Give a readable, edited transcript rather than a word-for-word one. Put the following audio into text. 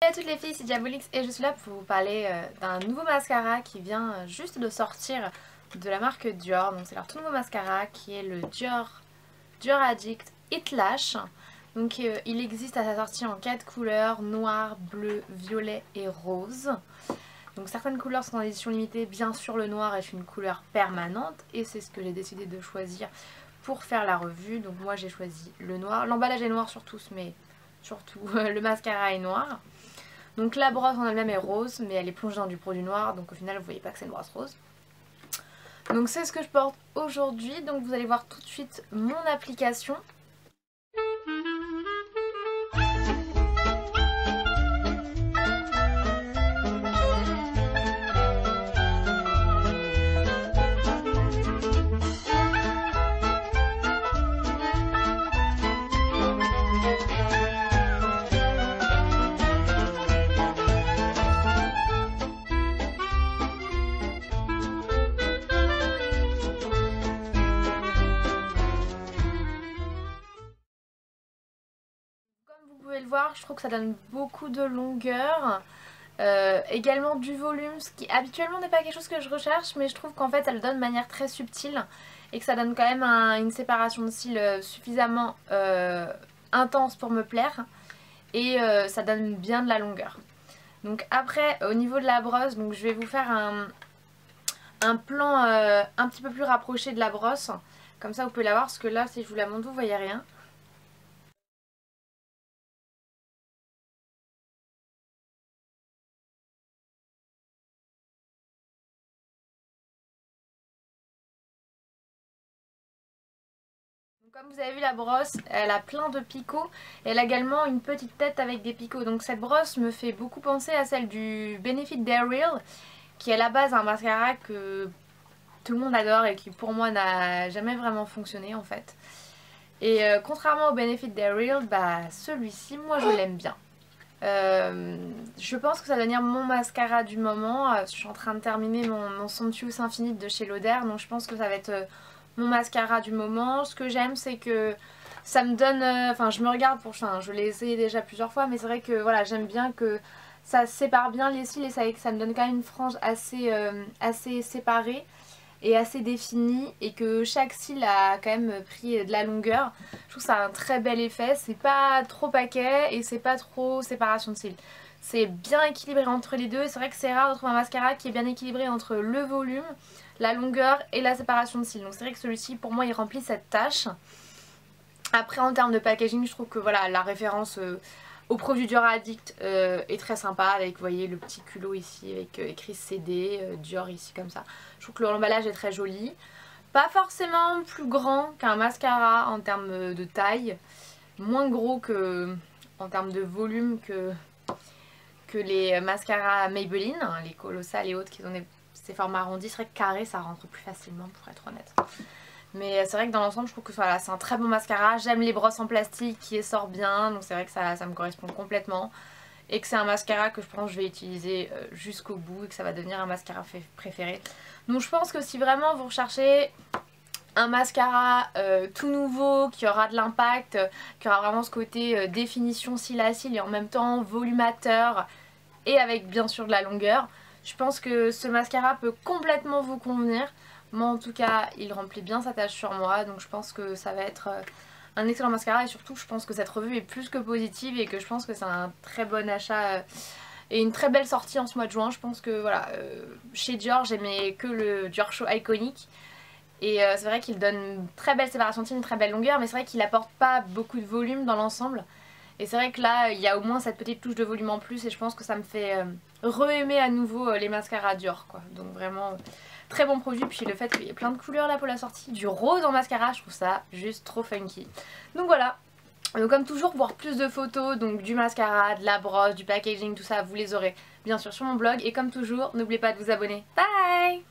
Salut à toutes les filles, c'est Diabolix et je suis là pour vous parler d'un nouveau mascara qui vient juste de sortir de la marque Dior. Donc c'est leur tout nouveau mascara qui est le Dior Addict It Lash. Donc il existe à sa sortie en 4 couleurs, noir, bleu, violet et rose. Donc certaines couleurs sont en édition limitée, bien sûr le noir est une couleur permanente et c'est ce que j'ai décidé de choisir pour faire la revue. Donc moi j'ai choisi le noir, l'emballage est noir sur tous mais surtout le mascara est noir. Donc la brosse en elle-même est rose mais elle est plongée dans du produit noir donc au final vous voyez pas que c'est une brosse rose. Donc c'est ce que je porte aujourd'hui, donc vous allez voir tout de suite mon application. Comme vous pouvez le voir, je trouve que ça donne beaucoup de longueur, également du volume, ce qui habituellement n'est pas quelque chose que je recherche, mais je trouve qu'en fait elle donne de manière très subtile et que ça donne quand même une séparation de cils suffisamment intense pour me plaire et ça donne bien de la longueur. Donc après au niveau de la brosse, donc je vais vous faire un plan un petit peu plus rapproché de la brosse, comme ça vous pouvez la voir parce que là si je vous la montre vous voyez rien. Comme vous avez vu, la brosse elle a plein de picots, elle a également une petite tête avec des picots, donc cette brosse me fait beaucoup penser à celle du Benefit d'Ariel qui est à la base un mascara que tout le monde adore et qui pour moi n'a jamais vraiment fonctionné en fait. Et contrairement au Benefit d'Ariel, bah celui-ci moi je l'aime bien. Je pense que ça va devenir mon mascara du moment. Je suis en train de terminer mon Somptuous Infinite de chez Lauder, donc je pense que ça va être mon mascara du moment. Ce que j'aime c'est que ça me donne, enfin je me regarde pour, je l'ai essayé déjà plusieurs fois mais c'est vrai que voilà j'aime bien que ça sépare bien les cils et ça me donne quand même une frange assez séparée et assez définie et que chaque cil a quand même pris de la longueur. Je trouve que ça a un très bel effet, c'est pas trop paquet et c'est pas trop séparation de cils. C'est bien équilibré entre les deux et c'est vrai que c'est rare de trouver un mascara qui est bien équilibré entre le volume, la longueur et la séparation de cils. Donc c'est vrai que celui-ci pour moi il remplit cette tâche. Après en termes de packaging je trouve que voilà la référence au produit Dior Addict est très sympa avec vous voyez le petit culot ici avec écrit CD, Dior ici comme ça. Je trouve que l'emballage est très joli. Pas forcément plus grand qu'un mascara en termes de taille, moins gros que en termes de volume que les mascaras Maybelline, hein, les colossales et autres qui ont ces formats arrondis. C'est vrai que carré ça rentre plus facilement pour être honnête. Mais c'est vrai que dans l'ensemble je trouve que voilà, c'est un très bon mascara. J'aime les brosses en plastique qui essorent bien, donc c'est vrai que ça me correspond complètement. Et que c'est un mascara que je pense que je vais utiliser jusqu'au bout et que ça va devenir un mascara préféré. Donc je pense que si vraiment vous recherchez un mascara tout nouveau, qui aura de l'impact, qui aura vraiment ce côté définition cil à cil et en même temps volumateur et avec bien sûr de la longueur, je pense que ce mascara peut complètement vous convenir. Moi en tout cas il remplit bien sa tâche sur moi, donc je pense que ça va être un excellent mascara et surtout je pense que cette revue est plus que positive et que je pense que c'est un très bon achat et une très belle sortie en ce mois de juin. Je pense que voilà, chez Dior j'aimais que le Dior Show Iconic et c'est vrai qu'il donne une très belle séparation de cils, une très belle longueur, mais c'est vrai qu'il apporte pas beaucoup de volume dans l'ensemble. Et c'est vrai que là il y a au moins cette petite touche de volume en plus et je pense que ça me fait re-aimer à nouveau les mascaras Dior quoi. Donc vraiment très bon produit, puis le fait qu'il y ait plein de couleurs là pour la sortie, du rose en mascara, je trouve ça juste trop funky. Donc voilà, donc comme toujours pour voir plus de photos donc du mascara, de la brosse, du packaging, tout ça vous les aurez bien sûr sur mon blog et comme toujours n'oubliez pas de vous abonner. Bye!